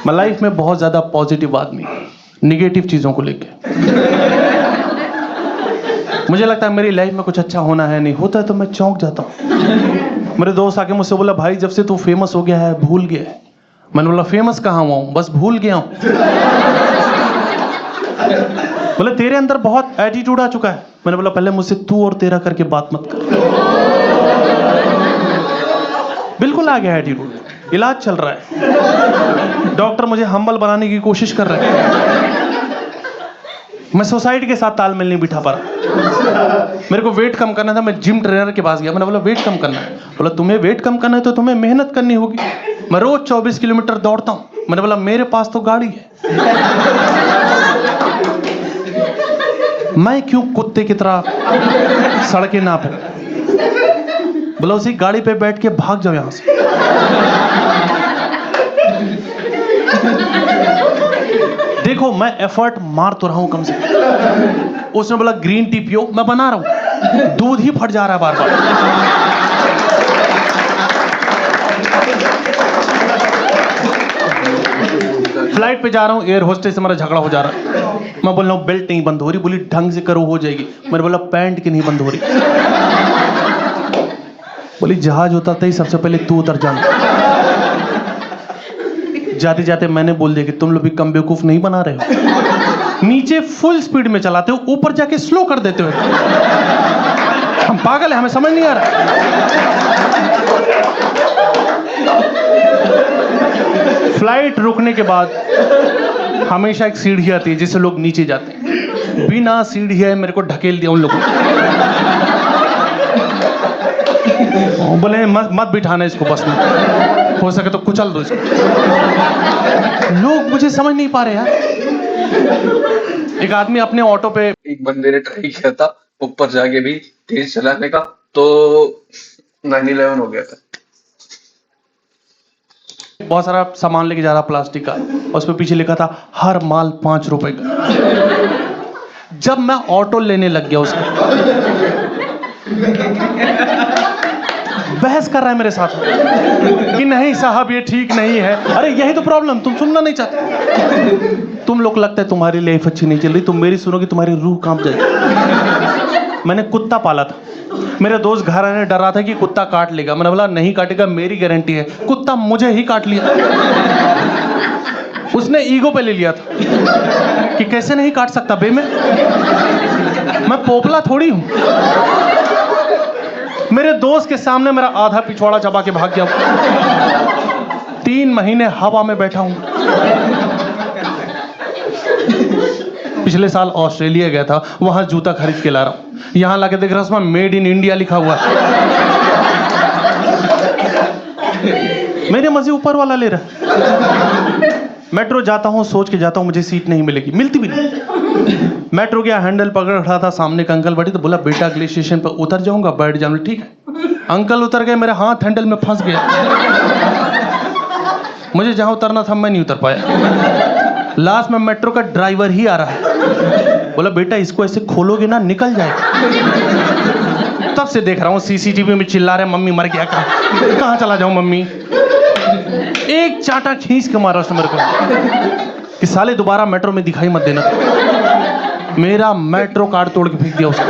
मैं लाइफ में बहुत ज्यादा पॉजिटिव आदमी, निगेटिव चीजों को लेके मुझे लगता है मेरी लाइफ में कुछ अच्छा होना है, नहीं होता है तो मैं चौंक जाता हूँ। मेरे दोस्त आके मुझसे बोला, भाई जब से तू फेमस हो गया है भूल गया है। मैंने बोला फेमस कहाँ हुआ हूँ, बस भूल गया हूँ। बोले तेरे अंदर बहुत एटीट्यूड आ चुका है। मैंने बोला पहले मुझसे तू और तेरा करके बात मत कर। बिल्कुल आ गया एटीट्यूड, इलाज चल रहा है, डॉक्टर मुझे हम्बल बनाने की कोशिश कर रहे हैं। मैं सोसाइटी के साथ तालमेल नहीं बिठा पा रहा। मेरे को वेट कम करना था, मैं जिम ट्रेनर के पास गया। मैंने बोला वेट कम करना है। बोला तुम्हें वेट कम करना है तो तुम्हें मेहनत करनी होगी। मैं रोज 24 किलोमीटर दौड़ता हूँ। मैंने बोला मेरे पास तो गाड़ी है, मैं क्यों कुत्ते की तरह सड़कें नापूं। बोला उसी गाड़ी पे बैठ के भाग जाओ यहां से। देखो मैं एफर्ट मार तो रहा हूं कम से कम। उसने बोला ग्रीन टी पियो, मैं बना रहा हूं, दूध ही फट जा रहा है बार बार। फ्लाइट पे जा रहा हूं, एयर होस्टेस से हमारा झगड़ा हो जा रहा है। मैं बोल रहा हूं बेल्ट नहीं बंद हो रही। बोली ढंग से करो हो जाएगी। मैंने बोला पैंट की नहीं बंद हो रही। बोली जहाज उतरता ही सबसे पहले तू उतर जाना। जाते जाते मैंने बोल दिया कि तुम लोग भी कम बेवकूफ नहीं बना रहे हो। नीचे फुल स्पीड में चलाते हो, ऊपर जाके स्लो कर देते हो। हम पागल है, हमें समझ नहीं आ रहा। फ्लाइट रुकने के बाद हमेशा एक सीढ़ी आती है जिससे लोग नीचे जाते हैं। बिना सीढ़ी है मेरे को ढकेल दिया उन लोगों ने। बोले मत बिठाना इसको बस में, हो सके तो कुचल दो इसको। लोग मुझे समझ नहीं पा रहे यार। एक आदमी अपने ऑटो पे, एक बंदे ने ट्राई किया था ऊपर जाके भी तेज चलाने का, तो 9/11 हो गया था। बहुत सारा सामान लेके जा रहा प्लास्टिक का, और उस पे पीछे लिखा था हर माल 5 रुपए का। जब मैं ऑटो लेने लग गया उसको, बहस कर रहा है मेरे साथ कि नहीं साहब ये ठीक नहीं है। अरे यही तो प्रॉब्लम, तुम सुनना नहीं चाहते। तुम लोग लगता है तुम्हारी लाइफ अच्छी नहीं चल रही, तुम मेरी सुनोगे तुम्हारी रूह कांप जाएगी। मैंने कुत्ता पाला था, मेरे दोस्त घर आने डर रहा था कि कुत्ता काट लेगा। मैंने बोला नहीं काटेगा, मेरी गारंटी है। कुत्ता मुझे ही काट लिया। उसने ईगो पे ले लिया था कि कैसे नहीं काट सकता बे, मैं पोपला थोड़ी हूं। मेरे दोस्त के सामने मेरा आधा पिछवाड़ा चबा के भाग गया। 3 महीने हवा में बैठा हूं। पिछले साल ऑस्ट्रेलिया गया था, वहां जूता खरीद के ला रहा हूं। यहां लाके देख रहा हूं उसमें मेड इन इंडिया लिखा हुआ है। मेरे मजे ऊपर वाला ले रहा है। मेट्रो जाता हूं, सोच के जाता हूं मुझे सीट नहीं मिलेगी, मिलती भी नहीं। मेट्रो गया, हैंडल पकड़ खड़ा था, सामने एक अंकल बैठे तो बोला बेटा अगले स्टेशन पर उतर जाऊंगा, बैठ जाऊंगा। ठीक है। अंकल उतर गए, मेरा हाथ हैंडल में फंस गया। मुझे जहां उतरना था मैं नहीं उतर पाया। लास्ट में मेट्रो का ड्राइवर ही आ रहा है, बोला बेटा इसको ऐसे खोलोगे ना निकल जाएगा। तब से देख रहा हूँ सीसीटीवी में चिल्ला रहे मम्मी मर गया, कहाँ चला जाऊं मम्मी। एक चाटा खींच के मारा उसने मेरे को कि साले दोबारा मेट्रो में दिखाई मत देना। मेरा मेट्रो कार्ड तोड़ के फेंक दिया उसने।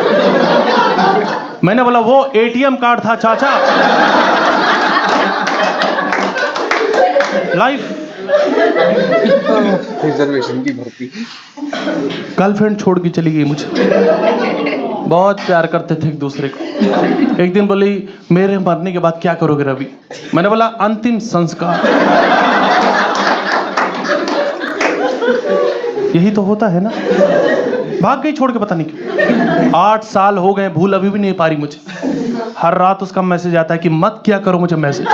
मैंने बोला वो एटीएम कार्ड था चाचा। लाइफ रिजर्वेशन की भर्ती। गर्लफ्रेंड छोड़ के चली गई मुझे। बहुत प्यार करते थे एक दूसरे को। एक दिन बोली मेरे मरने के बाद क्या करोगे रवि। मैंने बोला अंतिम संस्कार। यही तो होता है ना। भाग गई छोड़ के, पता नहीं क्यों। 8 साल हो गए, भूल अभी भी नहीं पा रही मुझे। हर रात उसका मैसेज आता है कि मत क्या करो मुझे मैसेज।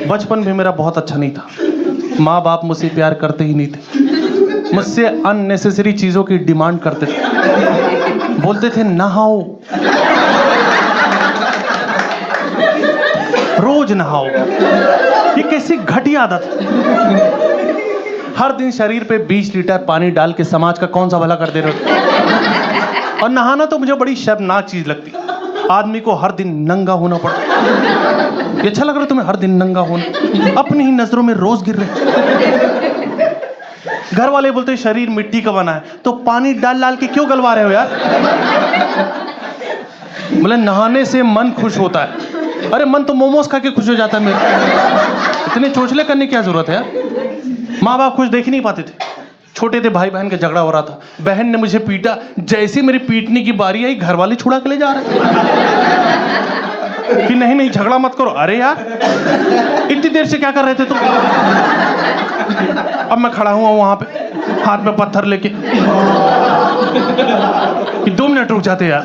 बचपन भी मेरा बहुत अच्छा नहीं था। माँ बाप मुझसे प्यार करते ही नहीं थे, मुझसे अननेसेसरी चीजों की डिमांड करते थे। बोलते थे नहाओ, रोज नहाओ। ये कैसी घटिया आदत। हर दिन शरीर पे 20 लीटर पानी डाल के समाज का कौन सा भला कर दे रहे हो। और नहाना तो मुझे बड़ी शर्मनाक चीज लगती। आदमी को हर दिन नंगा होना पड़ता है। ये अच्छा लग रहा है तुम्हें हर दिन नंगा होना? अपनी ही नजरों में रोज गिर रहे। घर वाले बोलते हैं शरीर मिट्टी का बना है, तो पानी डाल डाल के क्यों गलवा रहे हो यार? बोले नहाने से मन खुश होता है। अरे मन तो मोमोज खा के खुश हो जाता है मेरा। इतने चोचले करने की क्या जरूरत है यार? माँ बाप खुश देख ही नहीं पाते थे। छोटे थे, भाई बहन का झगड़ा हो रहा था, बहन ने मुझे पीटा, जैसे मेरी पीटने की बारी आई घर वाले छुड़ा के ले जा रहे कि नहीं नहीं झगड़ा मत करो। अरे यार इतनी देर से क्या कर रहे थे तुम? अब मैं खड़ा हुआ वहां पे हाथ में पत्थर लेके कि 2 मिनट रुक जाते यार,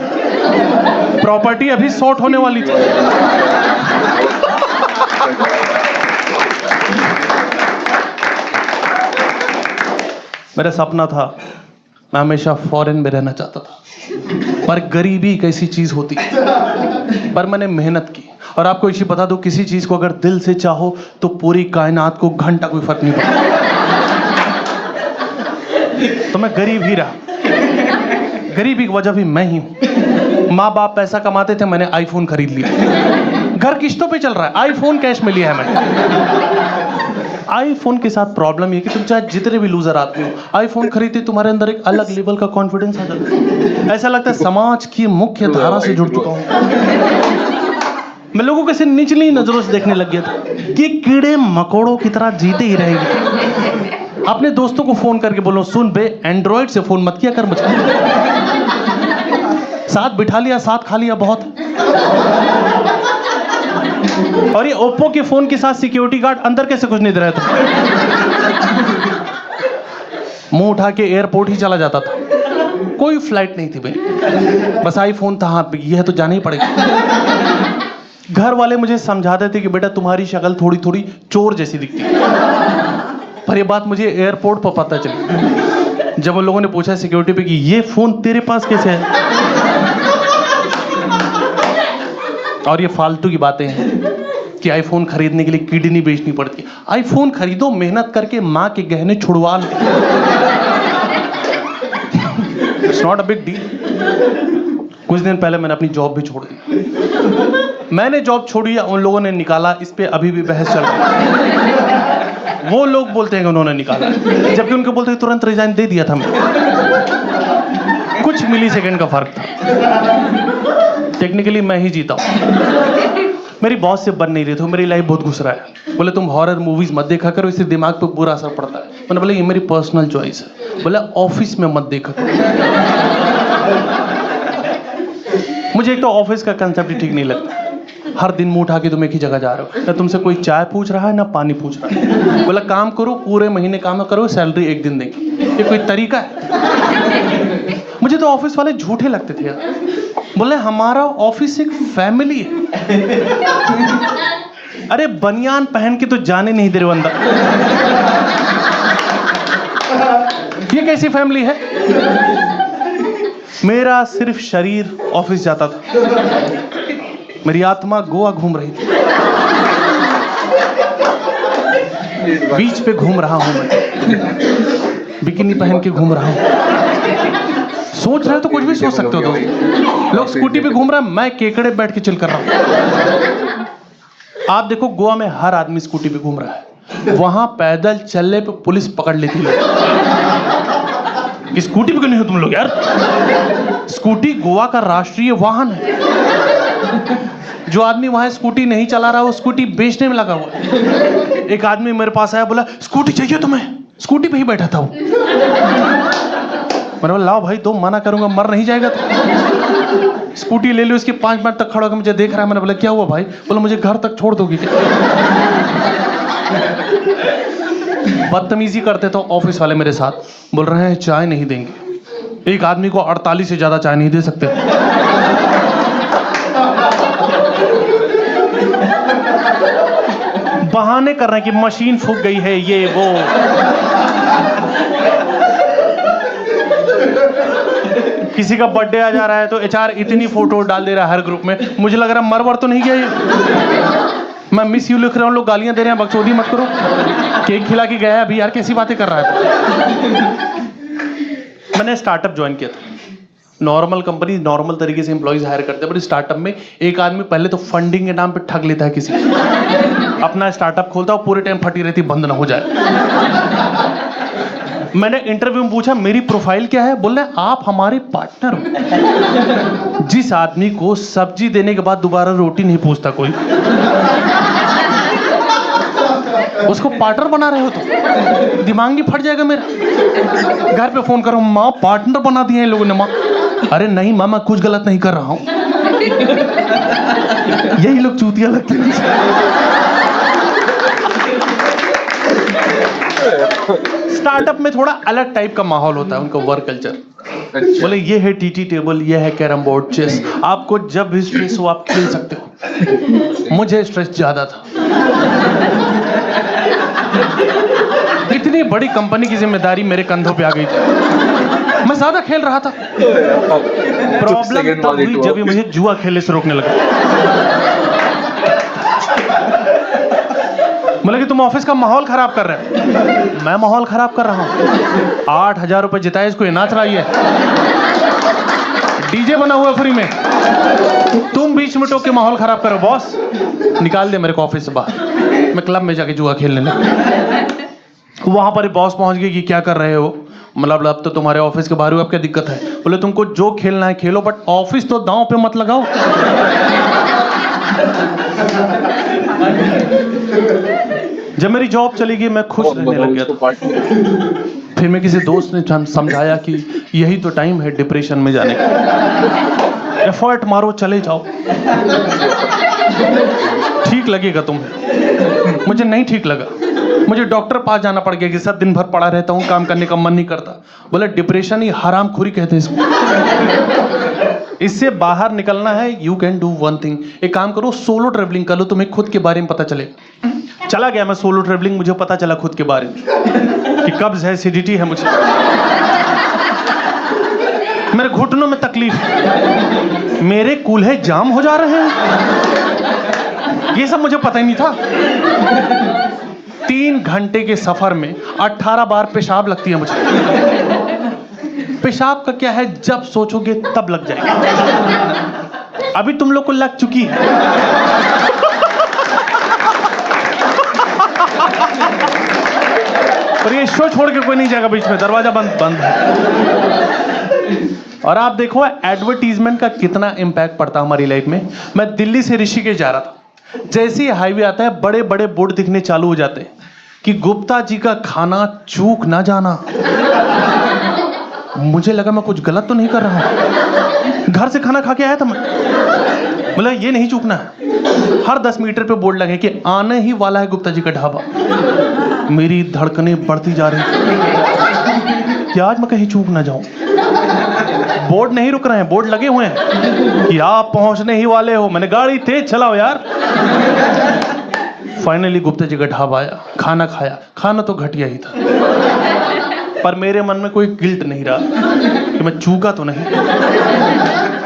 प्रॉपर्टी अभी सॉर्ट होने वाली थी। मेरा सपना था, मैं हमेशा फॉरेन में रहना चाहता था, पर गरीबी एक ऐसी चीज होती है। पर मैंने मेहनत की, और आपको एक चीज बता दो, किसी चीज को अगर दिल से चाहो तो पूरी कायनात को घंटा कोई फर्क नहीं पड़ता। तो मैं गरीब ही रहा, गरीबी की वजह भी मैं ही हूं। माँ बाप पैसा कमाते थे, मैंने आईफोन खरीद लिया। घर किश्तों पे चल रहा है, आईफोन कैश में लिया है मैंने। आईफोन के साथ प्रॉब्लम ये कि तुम चाहे जितने भी लूजर आदमी हो, आईफोन खरीदते तुम्हारे अंदर एक अलग लेवल का कॉन्फिडेंस आ जाता है। ऐसा लगता है समाज की मुख्य धारा से जुड़ चुका हूं। मैं लोगों को ऐसे निचली नजरों से देखने लग गया था कि कीड़े मकोड़ों की तरह जीते ही रहेंगे। अपने दोस्तों को फोन करके बोलो, सुन बे एंड्रॉइड से फोन मत किया कर मुझे। साथ बिठा लिया, साथ खा लिया बहुत। और ये ओप्पो के फोन के साथ सिक्योरिटी गार्ड अंदर कैसे कुछ नहीं दे रहा था? मुंह उठा के एयरपोर्ट ही चला जाता था। कोई फ्लाइट नहीं थी भाई, बस आईफोन था हाथ में, यह तो जाना ही पड़ेगा। घर वाले मुझे समझाते थे कि बेटा तुम्हारी शक्ल थोड़ी थोड़ी चोर जैसी दिखती है, पर यह बात मुझे एयरपोर्ट पर पता चली जब उन लोगों ने पूछा सिक्योरिटी पे कि ये फोन तेरे पास कैसे है। और ये फालतू की बातें हैं कि आईफोन खरीदने के लिए किडनी बेचनी पड़ती है। आईफोन खरीदो, मेहनत करके माँ के गहने छुड़वा लो, it's not a big deal. कुछ दिन पहले मैंने अपनी जॉब भी छोड़ दी। मैंने जॉब छोड़ी या उन लोगों ने निकाला, इस पे अभी भी बहस चल रही है। वो लोग बोलते हैं कि उन्होंने निकाला, जबकि उनके बोलते हैं तुरंत रिजाइन दे दिया था मैं। कुछ मिली सेकेंड का फर्क था। टेक्निकली मैं ही जीता हूं। मेरी बॉस से बन नहीं रही थी, मेरी लाइफ बहुत घुस रहा है। बोले तुम हॉरर मूवीज मत देखा करो, इससे दिमाग पे बुरा असर पड़ता है। मैंने बोला ये मेरी पर्सनल चॉइस है। बोला ऑफिस में मत देखा करो। मुझे एक तो ऑफिस का कंसेप्ट ही ठीक नहीं लगता। हर दिन मुंह उठा के तुम एक ही जगह जा रहे हो, ना तुमसे कोई चाय पूछ रहा है ना पानी पूछ रहा है। बोला काम करो, पूरे महीने काम करो, सैलरी एक दिन देंगे। ये कोई तरीका है? मुझे तो ऑफिस वाले झूठे लगते थे यार। बोले हमारा ऑफिस एक फैमिली है। अरे बनियान पहन के तो जाने नहीं दे रहे अंदर। ये कैसी फैमिली है? मेरा सिर्फ शरीर ऑफिस जाता था, मेरी आत्मा गोवा घूम रही थी। बीच पे घूम रहा हूं मैं, बिकिनी पहन के घूम रहा हूं। सोच रहे हो तो कुछ भी सोच सकते हो दोस्त। लोग स्कूटी पे घूम रहा है, मैं केकड़े बैठ के चिल कर रहा हूं। आप देखो गोवा में हर आदमी स्कूटी पे घूम रहा है, वहां पैदल चलने पे पुलिस पकड़ लेती है। स्कूटी पे क्यों नहीं हो तुम लोग यार? स्कूटी गोवा का राष्ट्रीय वाहन है। जो आदमी वहां स्कूटी नहीं चला रहा, वो स्कूटी बेचने में लगा हुआ है। एक आदमी मेरे पास आया, बोला स्कूटी चाहिए तुम्हें? स्कूटी पे ही बैठा था वो। मैंने बोला लाओ भाई, तो मना करूंगा, मर नहीं जाएगा तो। स्कूटी ले लो, इसके 5 मिनट तक खड़ा होकर मुझे देख रहा है। मैंने बोला क्या हुआ भाई? बोला मुझे घर तक छोड़ दोगी क्या? बदतमीजी करते तो ऑफिस वाले मेरे साथ, बोल रहे हैं चाय नहीं देंगे। एक आदमी को 48 से ज्यादा चाय नहीं दे सकते। बहाने कर रहे हैं कि मशीन फूक गई है, ये वो। किसी का बर्थडे आ जा रहा है तो एचआर इतनी फोटो डाल दे रहा है हर ग्रुप में, मुझे लग रहा है मर तो नहीं गया ये। मैं मिस यू लिख रहा हूँ, लोग गालियां दे रहे हैं, बकचोदी मत करो। केक खिला के गया है अभी यार, कैसी बातें कर रहा है। मैंने स्टार्टअप ज्वाइन किया था, नॉर्मल कंपनी नॉर्मल तरीके से एम्प्लॉइज हायर करते हैं, बट स्टार्टअप में एक आदमी पहले तो फंडिंग के नाम पे ठग लेता है किसी को। अपना स्टार्टअप खोलता है, पूरे टाइम फटी रहती, बंद ना हो जाए। मैंने इंटरव्यू में पूछा मेरी प्रोफाइल क्या है, बोल रहे आप हमारे पार्टनर हो। जिस आदमी को सब्जी देने के बाद दोबारा रोटी नहीं पूछता कोई, उसको पार्टनर बना रहे हो तो दिमाग नहीं फट जाएगा मेरा। घर पे फोन करो, माँ पार्टनर बना दिए हैं लोगों ने। माँ, अरे नहीं माँ, मैं कुछ गलत नहीं कर रहा हूं। यही लोग चूतिया लगते हैं। स्टार्टअप में थोड़ा अलग टाइप का माहौल होता है, उनका वर्क कल्चर। बोले ये है टीटी टेबल, ये है कैरम बोर्ड, चेस, आपको जब भी स्ट्रेस हो आप खेल सकते हो। मुझे स्ट्रेस ज्यादा था। इतनी बड़ी कंपनी की जिम्मेदारी मेरे कंधों पे आ गई थी, मैं ज्यादा खेल रहा था। प्रॉब्लम तब हुई जब ये मुझे जुआ खेलने से रोकने लगा। बोले कि तुम ऑफिस का माहौल खराब कर रहे हो। मैं माहौल खराब कर रहा हूँ? 8,000 रुपए जिताए इसको, ये नाच रहा है, डीजे बना हुआ फ्री में, तुम बीच में टोक के माहौल खराब करो। बॉस निकाल दे मेरे को ऑफिस से बाहर, मैं क्लब में जाके जुआ खेलने लगा। वहां पर बॉस पहुंच गई कि क्या कर रहे हो, मतलब अब तो तुम्हारे ऑफिस के बाहर हो, अब क्या दिक्कत है? बोले तुमको जो खेलना है खेलो, बट ऑफिस तो दांव पे मत लगाओ। जब मेरी जॉब चली गई मैं खुश रहने लग गया था। फिर मैं किसी दोस्त ने समझाया कि यही तो टाइम है डिप्रेशन में जाने का, एफर्ट मारो, चले जाओ, ठीक लगेगा तुम्हें। मुझे नहीं ठीक लगा, मुझे डॉक्टर पास जाना पड़ गया कि सर दिन भर पड़ा रहता हूँ, काम करने का मन नहीं करता। बोले डिप्रेशन ही हरामखोरी कहते हैं इसको। इससे बाहर निकलना है, you can do one thing, एक काम करो, सोलो ट्रेवलिंग कर लो, तुम्हें खुद के बारे में पता चलेगा। चला गया मैं सोलो ट्रेवलिंग, मुझे पता चला खुद के बारे में कि कब्ज है, एसिडिटी है मुझे, मेरे घुटनों में तकलीफ है, मेरे कूल्हे जाम हो जा रहे हैं, ये सब मुझे पता ही नहीं था। 3 घंटे के सफर में 18 बार पेशाब लगती है मुझे। पेशाब का क्या है, जब सोचोगे तब लग जाएगा। अभी तुम लोग को लग चुकी है। और ये शो छोड़ के कोई नहीं जाएगा बीच में, दरवाजा बंद है। और आप देखो एडवर्टीजमेंट का कितना इंपैक्ट पड़ता है हमारी लाइफ में। मैं दिल्ली से ऋषिकेश जा रहा था, जैसे ही हाईवे आता है बड़े बड़े बोर्ड दिखने चालू हो जाते हैं कि गुप्ता जी का खाना चूक ना जाना। मुझे लगा मैं कुछ गलत तो नहीं कर रहा हूं, घर से खाना खा के आया था मैं, बोला ये नहीं चूकना है। हर 10 मीटर पे बोर्ड लगे कि आने ही वाला है गुप्ता जी का ढाबा। मेरी धड़कनें बढ़ती जा रही कि आज मैं कहीं चूक ना जाऊं। बोर्ड नहीं रुक रहे हैं, बोर्ड लगे हुए हैं कि आप पहुंचने ही वाले हो। मैंने गाड़ी तेज चलाओ यार। फाइनली गुप्ता जी का ढाबा आया, खाना खाया, खाना तो घटिया ही था, पर मेरे मन में कोई गिल्ट नहीं रहा कि मैं चूका तो नहीं।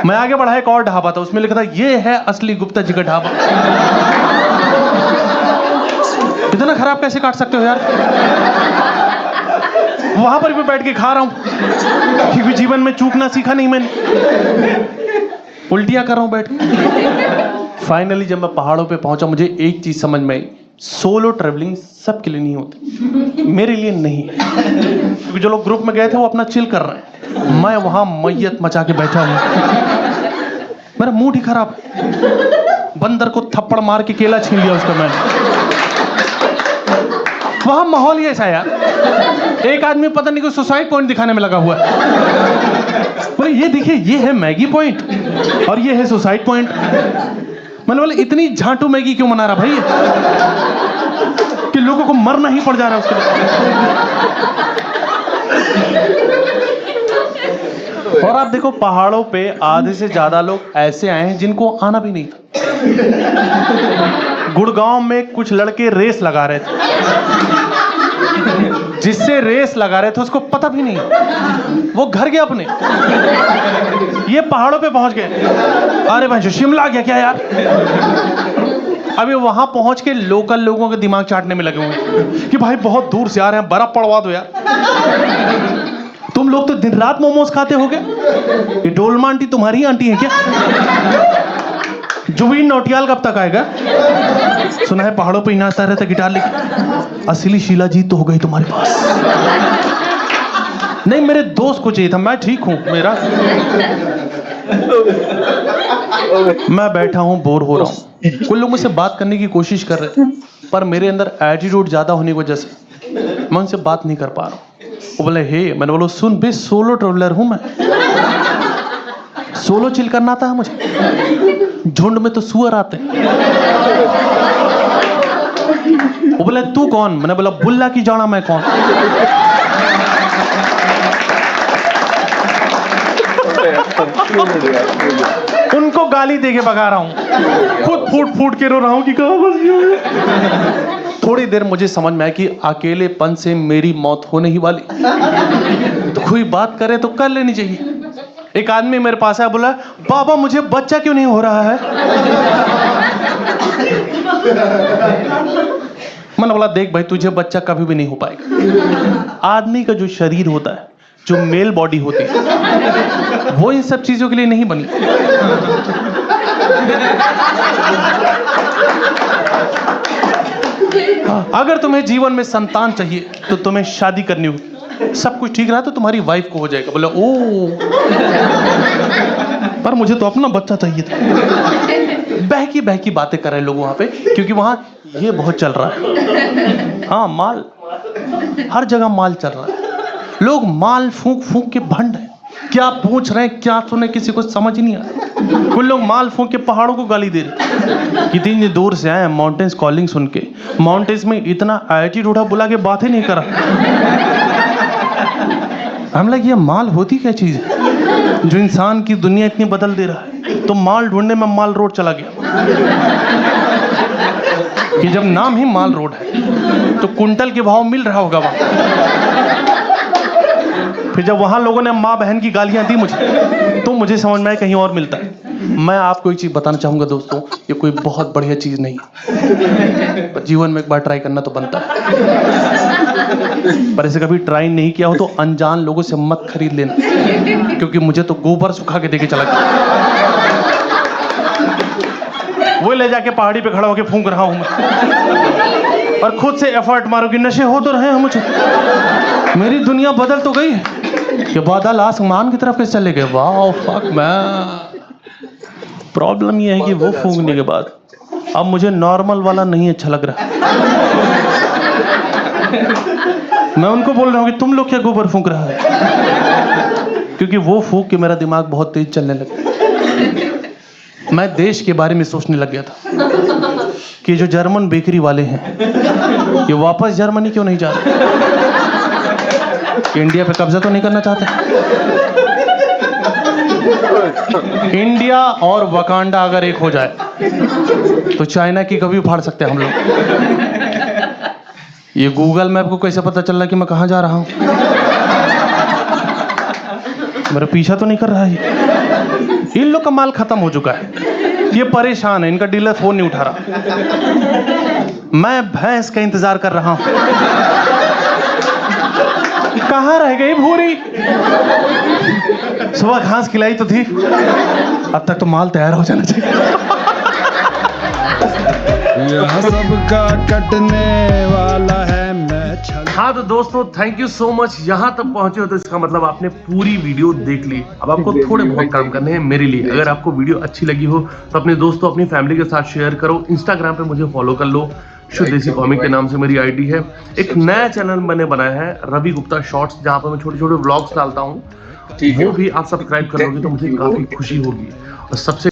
मैं आगे बढ़ा, एक और ढाबा था, उसमें लिखा था ये है असली गुप्ता जी का ढाबा। इतना खराब कैसे काट सकते हो यार। वहां पर भी बैठ के खा रहा हूं क्योंकि जीवन में चूकना सीखा नहीं मैंने, उल्टियां कर रहा हूं बैठ के। फाइनली जब मैं पहाड़ों पे पहुंचा, मुझे एक चीज समझ में आई, सोलो ट्रैवलिंग सबके लिए नहीं होती, मेरे लिए नहीं है। क्योंकि जो लोग ग्रुप में गए थे वो अपना चिल कर रहे हैं, मैं वहां मैयत मचा के बैठा हूं, मेरा मूड ही खराब है। बंदर को थप्पड़ मार के केला छीन लिया उसका मैंने। वहां माहौल ही ऐसा है यार। एक आदमी पता नहीं कोई सुसाइड पॉइंट दिखाने में लगा हुआ है, बोले ये देखिए ये है मैगी पॉइंट और ये है सुसाइड पॉइंट। मैंने बोले इतनी झांटू मैगी क्यों बना रहा भाई कि लोगों को मरना ही पड़ जा रहा है उसके लिए। और आप देखो पहाड़ों पे आधे से ज्यादा लोग ऐसे आए हैं जिनको आना भी नहीं था। गुड़गांव में कुछ लड़के रेस लगा रहे थे, जिससे रेस लगा रहे थे उसको पता भी नहीं, वो घर गया अपने, ये पहाड़ों पे पहुंच गए। अरे भाई जो शिमला आ गया क्या यार। अभी वहां पहुंच के लोकल लोगों के दिमाग चाटने में लगे हुए कि भाई बहुत दूर से आ रहे हैं, बर्फ पड़वा दो यार। तुम लोग तो दिन रात मोमोज खाते होगे। ये डोलमा आंटी तुम्हारी आंटी है क्या? जुबीन नौटियाल कब तक आएगा? सुना है पहाड़ों पे ही नाचता रहता गिटार लेके। असली शीला जीत तो हो गई तुम्हारे पास। नहीं, मेरे दोस्त को चाहिए था, मैं ठीक हूं। मेरा मैं बैठा हूं, बोर हो रहा हूं। कुछ लोग मुझसे बात करने की कोशिश कर रहे थे, पर मेरे अंदर एटीट्यूड ज्यादा होने की वजह से मैं उनसे बात नहीं कर पा रहा हूं। वो बोले हे, मैंने बोला सुन बे, सोलो ट्रेवलर हूं मैं, सोलो चिल करना आता है मुझे, झुंड में तो सुअर आते हैं। वो बोले तू कौन? मैंने बोला बुल्ला की जाना मैं कौन। उनको गाली देके भगा रहा हूं, खुद फूट फूट के रो रहा हूं कि कहां फंस गया। थोड़ी देर मुझे समझ में आया कि अकेलेपन से मेरी मौत होने ही वाली, तो कोई बात करे तो कर लेनी चाहिए। एक आदमी मेरे पास आया, बोला बाबा मुझे बच्चा क्यों नहीं हो रहा है? मैंने बोला देख भाई, तुझे बच्चा कभी भी नहीं हो पाएगा। आदमी का जो शरीर होता है, जो मेल बॉडी होती है, वो इन सब चीजों के लिए नहीं बनी। अगर तुम्हें जीवन में संतान चाहिए तो तुम्हें शादी करनी होगी। सब कुछ ठीक रहा तो तुम्हारी वाइफ को हो जाएगा। बोला ओ, पर मुझे तो अपना बच्चा चाहिए था। बहकी बहकी बातें कर रहे लोग वहां पे, क्योंकि वहां ये बहुत चल रहा है। हाँ, माल, हर जगह माल चल रहा है। लोग माल फूंक फूंक के भंड है। क्या पूछ रहे हैं, क्या सुने, किसी को समझ नहीं आ रहा। कुछ लोग माल फूंक के पहाड़ों को गाली दे रहे। कितनी दूर से आए, माउंटेन्स कॉलिंग सुन के। माउंटेन्स में इतना एटीट्यूड बुला के बात ही नहीं करा। हम लगे ये माल होती क्या चीज है जो इंसान की दुनिया इतनी बदल दे रहा है। तो माल ढूंढने में माल रोड चला गया, कि जब नाम ही माल रोड है तो कुंटल के भाव मिल रहा होगा वहां। फिर जब वहां लोगों ने माँ बहन की गालियां दी मुझे, तो मुझे समझ में आया कहीं और मिलता है। मैं आपको एक चीज बताना चाहूंगा दोस्तों, ये कोई बहुत बढ़िया चीज नहीं है, पर जीवन में एक बार ट्राई करना तो बनता है। पर इसे कभी ट्राई नहीं किया हो तो अनजान लोगों से मत खरीद लेना, क्योंकि मुझे तो गोबर सुखा के देके चला गया। वो ले जाके पहाड़ी पे खड़ा होके फूंक रहा हूं मैं, और खुद से एफर्ट मारो कि नशे हो तो रहे हैं मुझे। मेरी दुनिया बदल तो गई है कि बादल आसमान की तरफ कैसे चले गए। वाह फक मैन। प्रॉब्लम ये है कि वो फूंकने के बाद अब मुझे नॉर्मल वाला नहीं अच्छा लग रहा। मैं उनको बोल रहा हूँ कि तुम लोग क्या गोबर फूंक रहा है, क्योंकि वो फूंक के मेरा दिमाग बहुत तेज चलने लगा। मैं देश के बारे में सोचने लग गया था कि जो जर्मन बेकरी वाले हैं, ये वापस जर्मनी क्यों नहीं जा रहे? इंडिया पे कब्जा तो नहीं करना चाहते? इंडिया और वकांडा अगर एक हो जाए तो चाइना की कभी फाड़ सकते हैं हम लोग। ये गूगल मैप को कैसे पता चल रहा है कि मैं कहां जा रहा हूं? मेरा पीछा तो नहीं कर रहा है। इन लोग का माल खत्म हो चुका है, ये परेशान है, इनका डीलर फोन नहीं उठा रहा। मैं भैंस का इंतजार कर रहा हूं। कहां रह गई भूरी? सुबह घास खिलाई तो थी, अब तक तो माल तैयार हो जाना चाहिए। यह सबका कटने वाला है। हाँ तो दोस्तों, थैंक यू सो मच। यहाँ तक पहुंचे हो तो इसका मतलब आपने पूरी वीडियो देख ली। अब आपको थोड़े बहुत काम करने हैं मेरे लिए। अगर आपको वीडियो अच्छी लगी हो तो अपने दोस्तों, अपनी फैमिली के साथ शेयर करो। इंस्टाग्राम पे मुझे फॉलो कर लो, शुद्ध देसी कॉमिक के नाम से मेरी आईडी है। एक नया चैनल मैंने बनाया है, रवि गुप्ता शॉर्ट्स, जहाँ पर मैं छोटे छोटे व्लॉग्स डालता हूँ। वो भी आप सब्सक्राइब कर लोगे तो मुझे काफी खुशी होगी। और सबसे